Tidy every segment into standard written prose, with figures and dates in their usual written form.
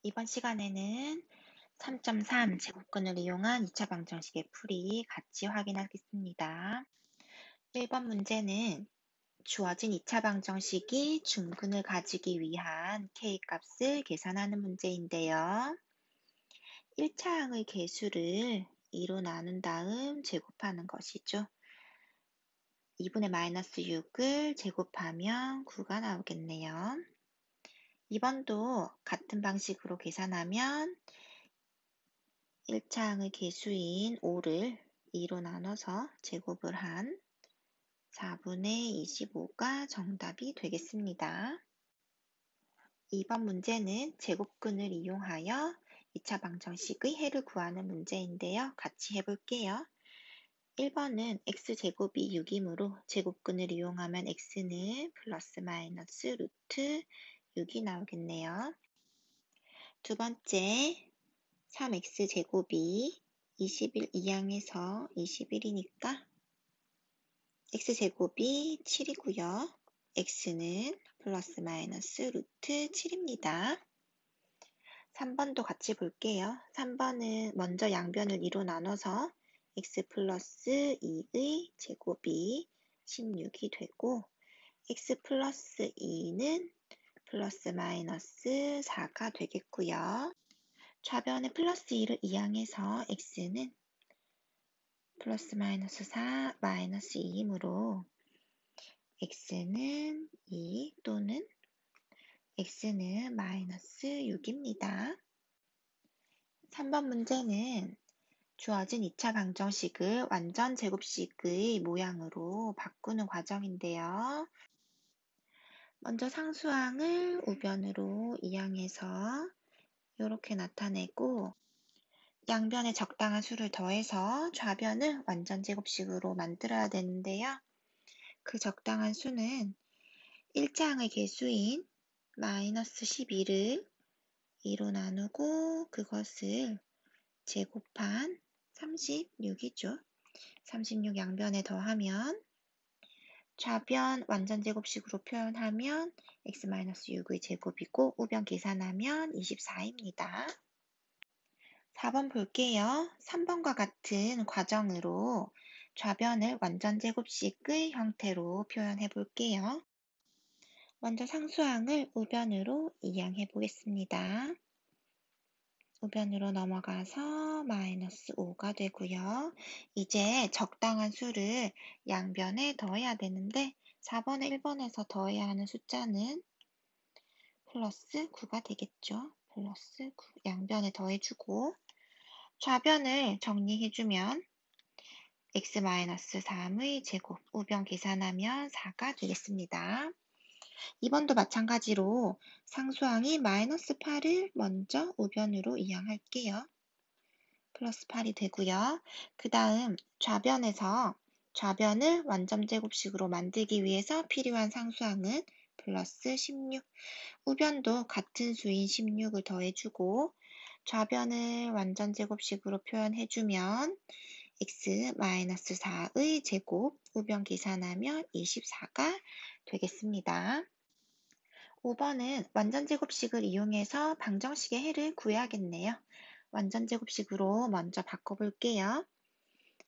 이번 시간에는 3.3 제곱근을 이용한 2차 방정식의 풀이 같이 확인하겠습니다. 1번 문제는 주어진 2차 방정식이 중근을 가지기 위한 k값을 계산하는 문제인데요. 1차항의 개수를 2로 나눈 다음 제곱하는 것이죠. 2분의 마이너스 6을 제곱하면 9가 나오겠네요. 2번도 같은 방식으로 계산하면 1차항의 개수인 5를 2로 나눠서 제곱을 한 4분의 25가 정답이 되겠습니다. 2번 문제는 제곱근을 이용하여 2차 방정식의 해를 구하는 문제인데요. 같이 해볼게요. 1번은 x제곱이 6이므로 제곱근을 이용하면 x는 플러스 마이너스 루트 6이 나오겠네요. 두 번째, 3x제곱이 21 이항에서 21이니까 x제곱이 7이고요. x는 플러스 마이너스 루트 7입니다. 3번도 같이 볼게요. 3번은 먼저 양변을 2로 나눠서 x 플러스 2의 제곱이 16이 되고 x 플러스 2는 플러스 마이너스 4가 되겠고요. 좌변에 플러스 2를 이항해서 x는 플러스 마이너스 4 마이너스 2이므로 x는 2 또는 x는 마이너스 6입니다. 3번 문제는 주어진 2차 방정식을 완전 제곱식의 모양으로 바꾸는 과정인데요. 먼저 상수항을 우변으로 이항해서 이렇게 나타내고 양변에 적당한 수를 더해서 좌변을 완전 제곱식으로 만들어야 되는데요. 그 적당한 수는 1차항의 개수인 마이너스 12를 2로 나누고 그것을 제곱한 36이죠. 36 양변에 더하면 좌변 완전 제곱식으로 표현하면 x-6의 제곱이고 우변 계산하면 24입니다. 4번 볼게요. 3번과 같은 과정으로 좌변을 완전 제곱식의 형태로 표현해 볼게요. 먼저 상수항을 우변으로 이항해 보겠습니다. 우변으로 넘어가서 마이너스 5가 되고요. 이제 적당한 수를 양변에 더해야 되는데 4번에 1번에서 더해야 하는 숫자는 플러스 9가 되겠죠. 플러스 9 양변에 더해주고 좌변을 정리해주면 x-3의 제곱 우변 계산하면 4가 되겠습니다. 2번도 마찬가지로 상수항이 마이너스 8을 먼저 우변으로 이항할게요. 플러스 8이 되고요. 그 다음 좌변에서 좌변을 완전 제곱식으로 만들기 위해서 필요한 상수항은 플러스 16. 우변도 같은 수인 16을 더해주고 좌변을 완전 제곱식으로 표현해주면 x-4의 제곱 우변 계산하면 24가 되겠습니다. 5번은 완전 제곱식을 이용해서 방정식의 해를 구해야겠네요. 완전 제곱식으로 먼저 바꿔볼게요.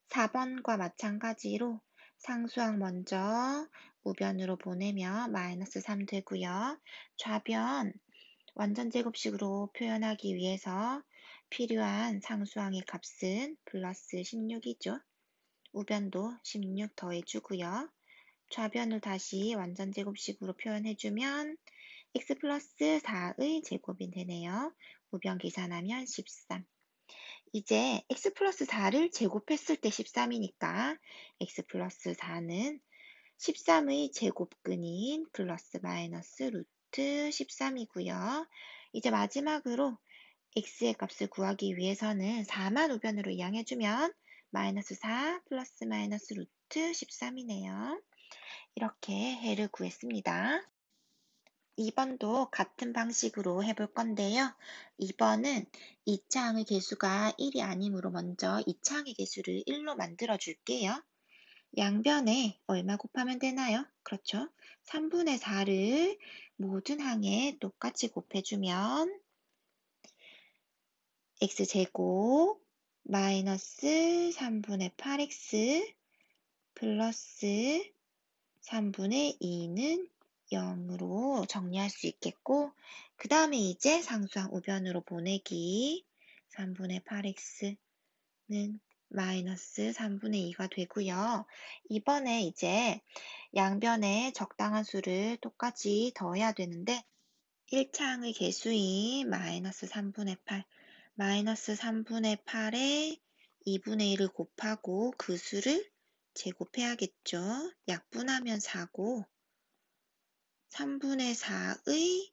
4번과 마찬가지로 상수항 먼저 우변으로 보내면 마이너스 3 되고요. 좌변 완전 제곱식으로 표현하기 위해서 필요한 상수항의 값은 플러스 16이죠. 우변도 16 더해주고요. 좌변을 다시 완전 제곱식으로 표현해주면 x 플러스 4의 제곱이 되네요. 우변 계산하면 13. 이제 x 플러스 4를 제곱했을 때 13이니까 x 플러스 4는 13의 제곱근인 플러스 마이너스 루트 13이고요. 이제 마지막으로 x의 값을 구하기 위해서는 4만 우변으로 이항해주면 마이너스 4 플러스 마이너스 루트 13이네요. 이렇게 해를 구했습니다. 2번도 같은 방식으로 해볼 건데요. 2번은 2차항의 개수가 1이 아니므로 먼저 2차항의 개수를 1로 만들어 줄게요. 양변에 얼마 곱하면 되나요? 그렇죠. 3분의 4를 모든 항에 똑같이 곱해주면 x제곱 마이너스 3분의 8x 플러스 3분의 2는 0으로 정리할 수 있겠고, 그 다음에 이제 상수항 우변으로 보내기 3분의 8x는 마이너스 3분의 2가 되고요. 이번에 이제 양변에 적당한 수를 똑같이 더해야 되는데 1차항의 개수인 마이너스 3분의 8, 마이너스 3분의 8에 2분의 1을 곱하고 그 수를 제곱해야겠죠. 약분하면 4고 3분의 4의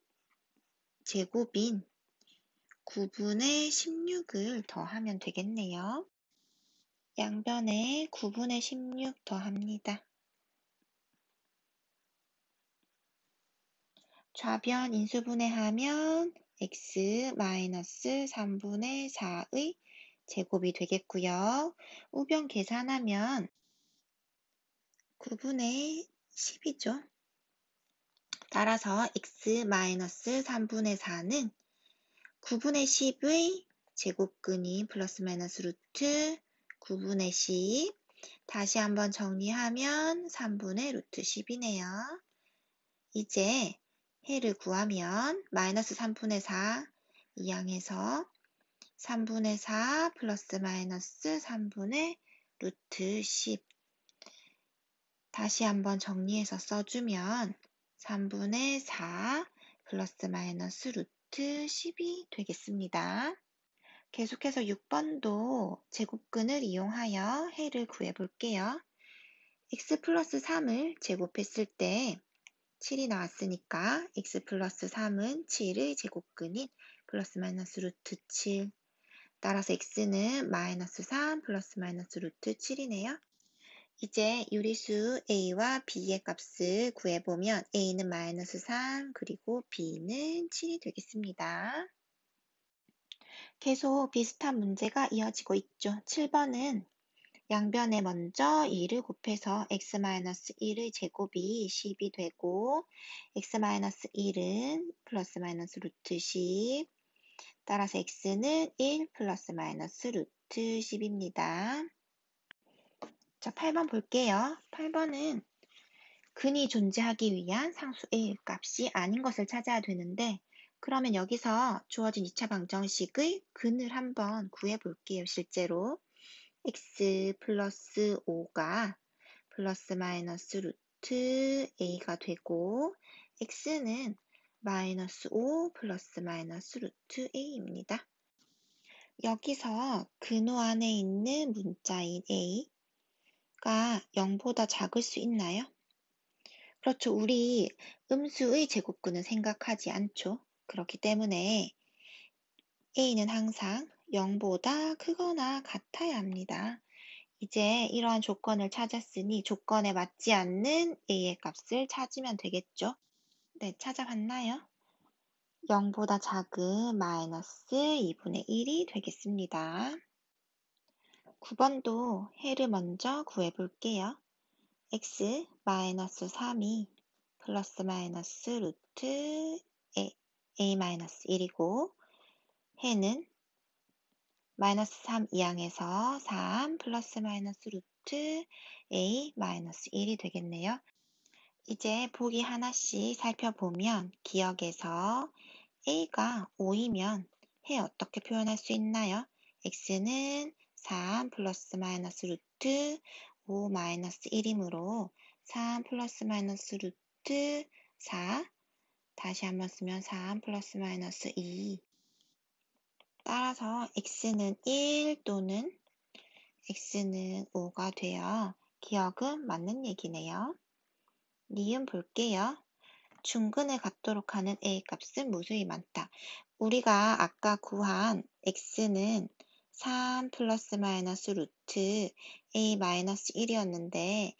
제곱인 9분의 16을 더하면 되겠네요. 양변에 9분의 16 더합니다. 좌변 인수분해하면 x 마이너스 3분의 4의 제곱이 되겠고요. 우변 계산하면 9분의 10이죠. 따라서 x 마이너스 3분의 4는 9분의 10의 제곱근인 플러스 마이너스 루트 9분의 10 다시 한번 정리하면 3분의 루트 10이네요. 이제 해를 구하면 마이너스 3분의 4 이항에서 3분의 4 플러스 마이너스 3분의 루트 10 다시 한번 정리해서 써주면 3분의 4 플러스 마이너스 루트 10이 되겠습니다. 계속해서 6번도 제곱근을 이용하여 해를 구해볼게요. x 플러스 3을 제곱했을 때 7이 나왔으니까 x 플러스 3은 7의 제곱근인 플러스 마이너스 루트 7 따라서 x는 마이너스 3 플러스 마이너스 루트 7이네요. 이제 유리수 a와 b의 값을 구해보면 a는 마이너스 3 그리고 b는 7이 되겠습니다. 계속 비슷한 문제가 이어지고 있죠. 7번은 양변에 먼저 2를 곱해서 x-1의 제곱이 10이 되고 x-1은 플러스 마이너스 루트 10 따라서 x는 1 플러스 마이너스 루트 10입니다. 자, 8번 볼게요. 8번은 근이 존재하기 위한 상수 a의 값이 아닌 것을 찾아야 되는데 그러면 여기서 주어진 2차 방정식의 근을 한번 구해볼게요. 실제로 x 플러스 5가 플러스 마이너스 루트 a가 되고 x는 마이너스 5 플러스 마이너스 루트 a입니다. 여기서 근호 안에 있는 문자인 a가 0보다 작을 수 있나요? 그렇죠. 우리 음수의 제곱근은 생각하지 않죠. 그렇기 때문에 a는 항상 0보다 크거나 같아야 합니다. 이제 이러한 조건을 찾았으니 조건에 맞지 않는 a의 값을 찾으면 되겠죠. 네, 찾아봤나요? 0보다 작은 마이너스 2분의 1이 되겠습니다. 9번도 해를 먼저 구해볼게요. x 마이너스 3이 플러스 마이너스 루트 a 마이너스 1이고 해는 마이너스 3 이항에서 3 플러스 마이너스 루트 a 마이너스 1이 되겠네요. 이제 보기 하나씩 살펴보면 기억에서 a가 5이면 해 어떻게 표현할 수 있나요? x는 3 플러스 마이너스 루트 5 마이너스 1이므로 3 플러스 마이너스 루트 4 다시 한번 쓰면 3 플러스 마이너스 2 따라서 x는 1 또는 x는 5가 되어 기억은 맞는 얘기네요. 니은 볼게요. 중근을 갖도록 하는 a 값은 무수히 많다. 우리가 아까 구한 x는 3 플러스 마이너스 루트 a 마이너스 1이었는데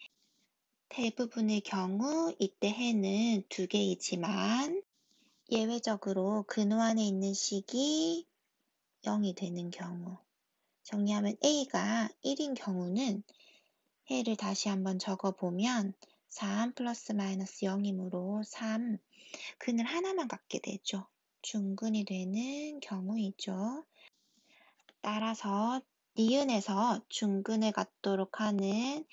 대부분의 경우 이때 해는 2개이지만 예외적으로 근호 안에 있는 식이 0이 되는 경우 정리하면 a가 1인 경우는 해를 다시 한번 적어보면 3 플러스 마이너스 0이므로 3 근을 하나만 갖게 되죠. 중근이 되는 경우이죠. 따라서 니은에서 중근을 갖도록 하는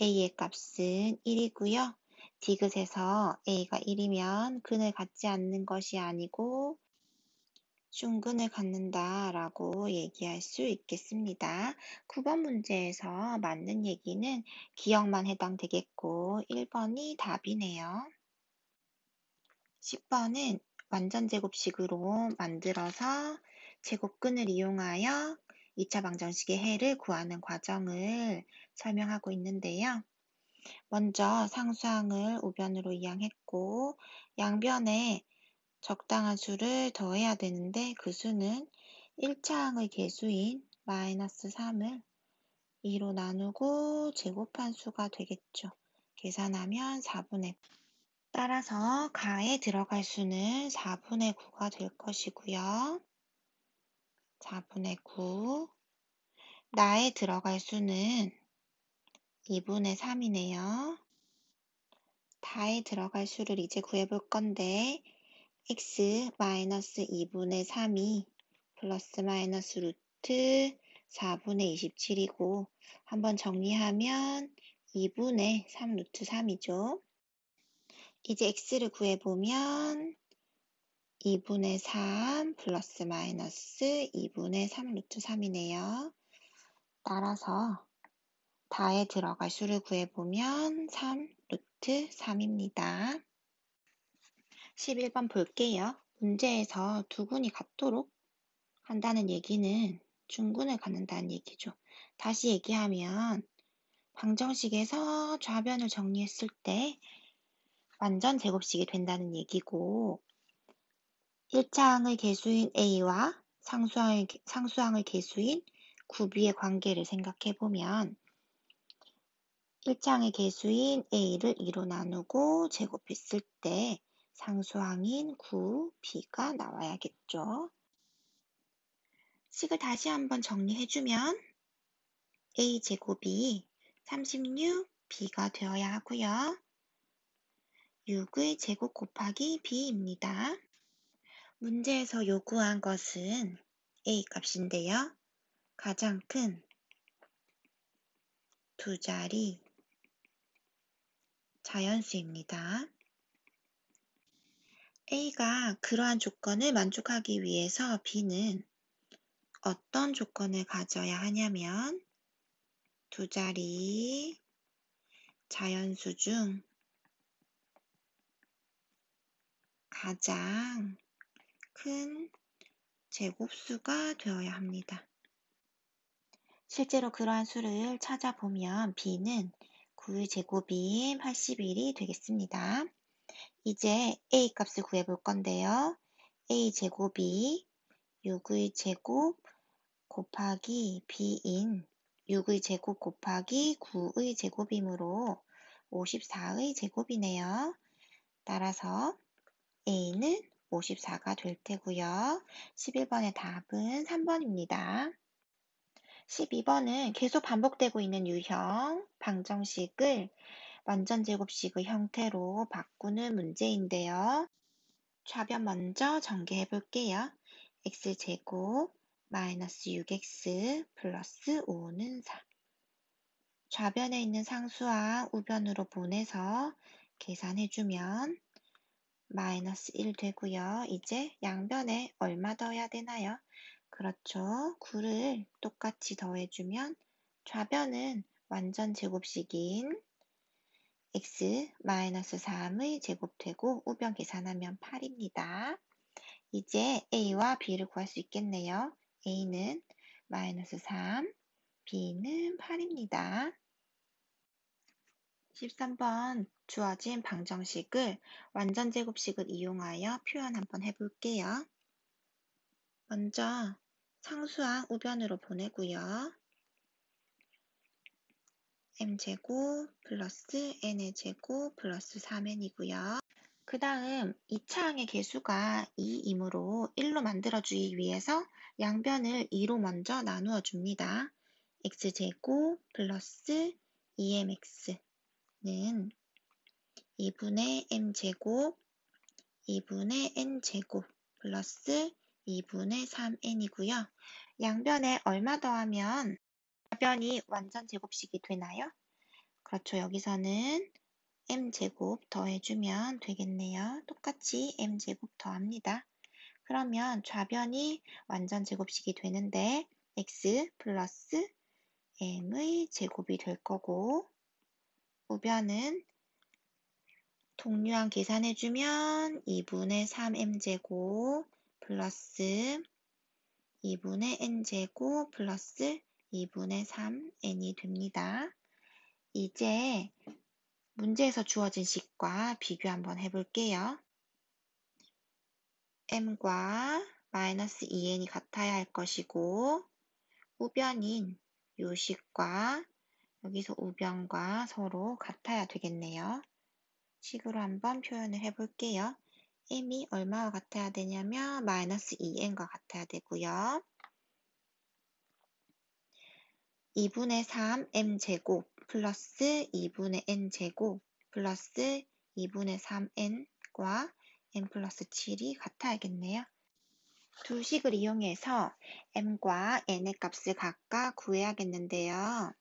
a의 값은 1이고요. 디귿에서 a가 1이면 근을 갖지 않는 것이 아니고 중근을 갖는다 라고 얘기할 수 있겠습니다. 9번 문제에서 맞는 얘기는 기억만 해당되겠고 1번이 답이네요. 10번은 완전제곱식으로 만들어서 제곱근을 이용하여 2차 방정식의 해를 구하는 과정을 설명하고 있는데요. 먼저 상수항을 우변으로 이항했고 양변에 적당한 수를 더해야 되는데 그 수는 1차항의 개수인 마이너스 3을 2로 나누고 제곱한 수가 되겠죠. 계산하면 4분의 9. 따라서 가에 들어갈 수는 4분의 9가 될 것이고요. 4분의 9. 나에 들어갈 수는 2분의 3이네요. 다에 들어갈 수를 이제 구해볼 건데 x 마이너스 2분의 3이 플러스 마이너스 루트 4분의 27이고 한번 정리하면 2분의 3 루트 3이죠. 이제 x를 구해보면 2분의 3 플러스 마이너스 2분의 3 루트 3이네요. 따라서 다에 들어갈 수를 구해보면 3 루트 3입니다. 11번 볼게요. 문제에서 두 근이 같도록 한다는 얘기는 중근을 갖는다는 얘기죠. 다시 얘기하면 방정식에서 좌변을 정리했을 때 완전 제곱식이 된다는 얘기고 1차항의 개수인 a와 상수항의 개수인 9b의 관계를 생각해보면 1차항의 개수인 a를 2로 나누고 제곱했을 때 상수항인 9b가 나와야겠죠. 식을 다시 한번 정리해주면 a제곱이 36b가 되어야 하고요. 6의 제곱 곱하기 b입니다. 문제에서 요구한 것은 a 값인데요. 가장 큰 두 자리 자연수입니다. a가 그러한 조건을 만족하기 위해서 b는 어떤 조건을 가져야 하냐면 두 자리 자연수 중 가장 큰 제곱수가 되어야 합니다. 실제로 그러한 수를 찾아보면 b는 9의 제곱인 81이 되겠습니다. 이제 a 값을 구해볼 건데요. a 제곱이 6의 제곱 곱하기 b인 6의 제곱 곱하기 9의 제곱이므로 54의 제곱이네요. 따라서 a는 54가 될 테고요. 11번의 답은 3번입니다. 12번은 계속 반복되고 있는 유형 방정식을 완전제곱식의 형태로 바꾸는 문제인데요. 좌변 먼저 전개해 볼게요. x제곱 마이너스 6x 플러스 5는 4. 좌변에 있는 상수항 우변으로 보내서 계산해주면 마이너스 1 되고요. 이제 양변에 얼마 더해야 되나요? 그렇죠. 9를 똑같이 더해주면 좌변은 완전 제곱식인 x 마이너스 3의 제곱되고 우변 계산하면 8입니다. 이제 a와 b를 구할 수 있겠네요. a는 마이너스 3, b는 8입니다. 13번 주어진 방정식을 완전제곱식을 이용하여 표현 한번 해볼게요. 먼저 상수항 우변으로 보내고요. m제곱 플러스 n의 제곱 플러스 3n이고요. 그 다음 2차항의 개수가 2이므로 1로 만들어주기 위해서 양변을 2로 먼저 나누어 줍니다. x제곱 플러스 2mx는 2분의 m제곱 2분의 n제곱 플러스 2분의 3n이고요. 양변에 얼마 더하면 좌변이 완전 제곱식이 되나요? 그렇죠. 여기서는 m제곱 더해주면 되겠네요. 똑같이 m제곱 더합니다. 그러면 좌변이 완전 제곱식이 되는데 x 플러스 m의 제곱이 될 거고 우변은 동류항 계산해주면 2분의 3m제곱 플러스 2분의 n제곱 플러스 2분의 3n이 됩니다. 이제 문제에서 주어진 식과 비교 한번 해볼게요. m과 마이너스 2n이 같아야 할 것이고 우변인 요 식과 여기서 우변과 서로 같아야 되겠네요. 식으로 한번 표현을 해볼게요. m이 얼마와 같아야 되냐면 마이너스 2n과 같아야 되고요. 2분의 3 m제곱 플러스 2분의 n제곱 플러스 2분의 3n과 n 플러스 7이 같아야겠네요. 두 식을 이용해서 m과 n의 값을 각각 구해야겠는데요.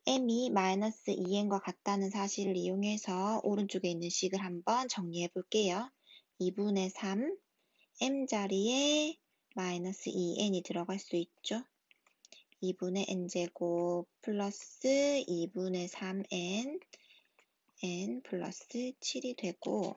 m이 마이너스 2n과 같다는 사실을 이용해서 오른쪽에 있는 식을 한번 정리해 볼게요. 2분의 3 m 자리에 마이너스 2n이 들어갈 수 있죠. 2분의 n제곱 플러스 2분의 3n n 플러스 7이 되고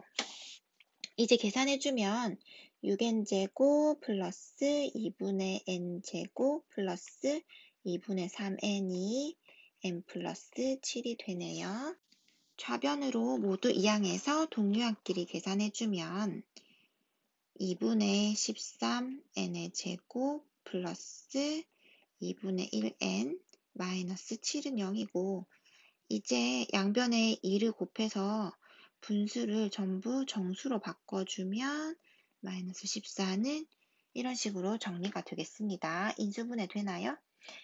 이제 계산해주면 6n제곱 플러스 2분의 n제곱 플러스 2분의 3n이 n 플러스 7이 되네요. 좌변으로 모두 이항해서 동류항끼리 계산해주면 2분의 13n의 제곱 플러스 2분의 1n 마이너스 7은 0이고 이제 양변에 2를 곱해서 분수를 전부 정수로 바꿔주면 마이너스 14는 이런 식으로 정리가 되겠습니다. 인수분해 되나요?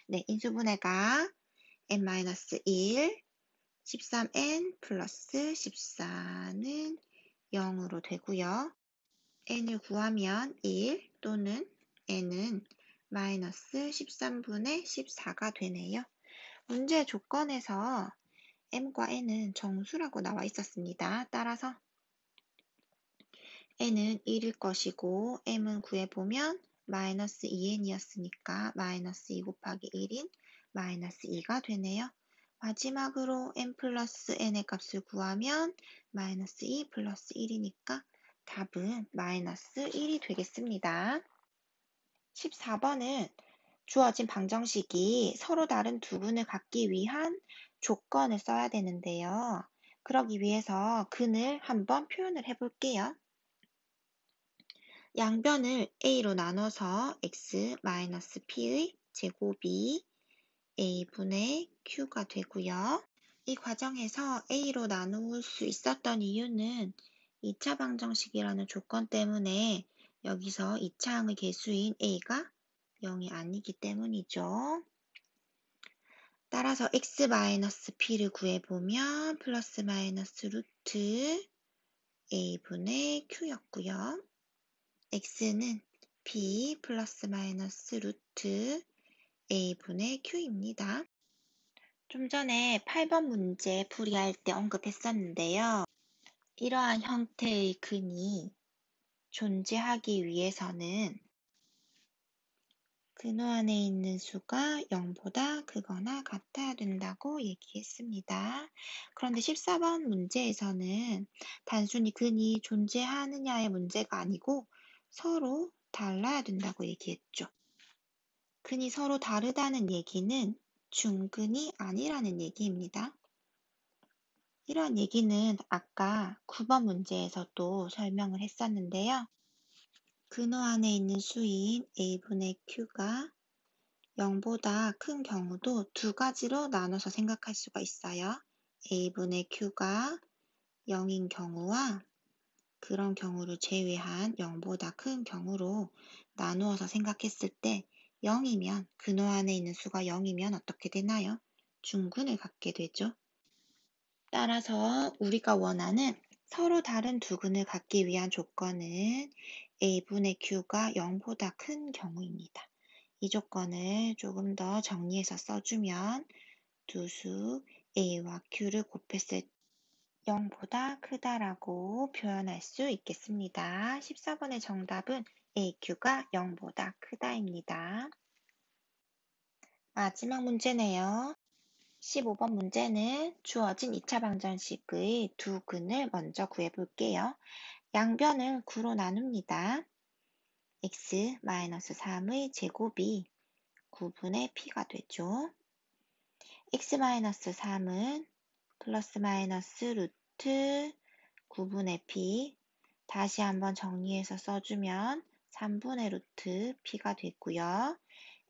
네, 인수분해가 n-1, 13n 플러스 14는 0으로 되고요. n을 구하면 1 또는 n은 마이너스 13분의 14가 되네요. 문제 조건에서 m과 n은 정수라고 나와 있었습니다. 따라서 n은 1일 것이고 m은 구해보면 마이너스 2n이었으니까 마이너스 2 곱하기 1인 마이너스 2가 되네요. 마지막으로 n 플러스 n의 값을 구하면 마이너스 2 플러스 1이니까 답은 마이너스 1이 되겠습니다. 14번은 주어진 방정식이 서로 다른 두 근을 갖기 위한 조건을 써야 되는데요. 그러기 위해서 근을 한번 표현을 해볼게요. 양변을 a로 나눠서 x-p의 제곱이 a분의 q가 되고요. 이 과정에서 a로 나눌 수 있었던 이유는 2차 방정식이라는 조건 때문에 여기서 2차항의 개수인 a가 0이 아니기 때문이죠. 따라서 x-p를 구해보면 플러스 마이너스 루트 a분의 q였고요. x는 p 플러스 마이너스 루트 a분의 q입니다. 좀 전에 8번 문제 풀이할 때 언급했었는데요. 이러한 형태의 근이 존재하기 위해서는 근호 안에 있는 수가 0보다 크거나 같아야 된다고 얘기했습니다. 그런데 14번 문제에서는 단순히 근이 존재하느냐의 문제가 아니고 서로 달라야 된다고 얘기했죠. 근이 서로 다르다는 얘기는 중근이 아니라는 얘기입니다. 이런 얘기는 아까 9번 문제에서도 설명을 했었는데요. 근호 안에 있는 수인 a분의 q가 0보다 큰 경우도 두 가지로 나눠서 생각할 수가 있어요. a분의 q가 0인 경우와 그런 경우를 제외한 0보다 큰 경우로 나누어서 생각했을 때 0이면 근호 안에 있는 수가 0이면 어떻게 되나요? 중근을 갖게 되죠. 따라서 우리가 원하는 서로 다른 두 근을 갖기 위한 조건은 a분의 q가 0보다 큰 경우입니다. 이 조건을 조금 더 정리해서 써주면 두 수 a와 q를 곱했을 때 0보다 크다라고 표현할 수 있겠습니다. 14번의 정답은 AQ가 0보다 크다입니다. 마지막 문제네요. 15번 문제는 주어진 2차 방정식의 두 근을 먼저 구해볼게요. 양변을 9로 나눕니다. x-3의 제곱이 9분의 p가 되죠. x-3은 플러스 마이너스 루트 9분의 p, 다시 한번 정리해서 써주면 3분의 루트 p가 되고요.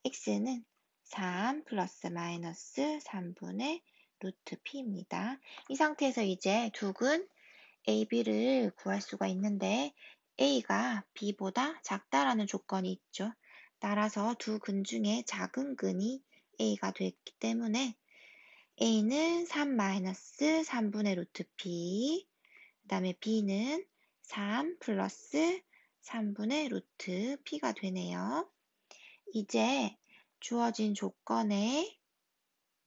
x는 3 플러스 마이너스 3분의 루트 p입니다. 이 상태에서 이제 두 근 a, b를 구할 수가 있는데 a가 b보다 작다라는 조건이 있죠. 따라서 두 근 중에 작은 근이 a가 됐기 때문에 a는 3 마이너스 3분의 루트 p, 그 다음에 b는 3 플러스 3분의 루트 p가 되네요. 이제 주어진 조건에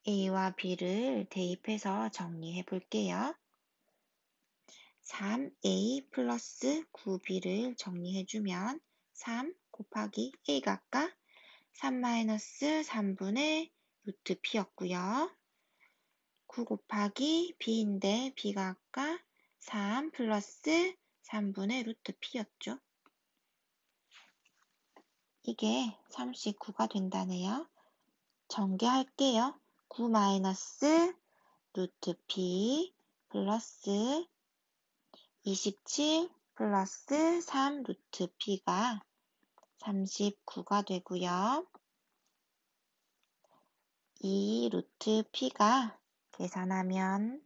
a와 b를 대입해서 정리해 볼게요. 3a 플러스 9b를 정리해주면 3 곱하기 a가 아까 3 마이너스 3분의 루트 p였고요. 9 곱하기 b인데 b가 아까 3 플러스 3분의 루트 p였죠. 이게 39가 된다네요. 전개할게요. 9 마이너스 루트 p 플러스 27 플러스 3 루트 p가 39가 되고요. 이 루트 p가 계산하면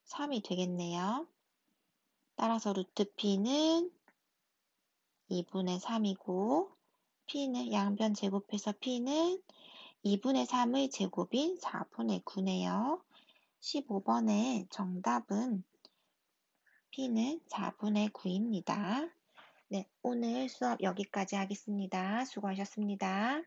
3이 되겠네요. 따라서 루트 p는 2분의 3이고 p는 양변 제곱해서 p는 2분의 3의 제곱인 4분의 9네요. 15번의 정답은 p는 4분의 9입니다. 네, 오늘 수업 여기까지 하겠습니다. 수고하셨습니다.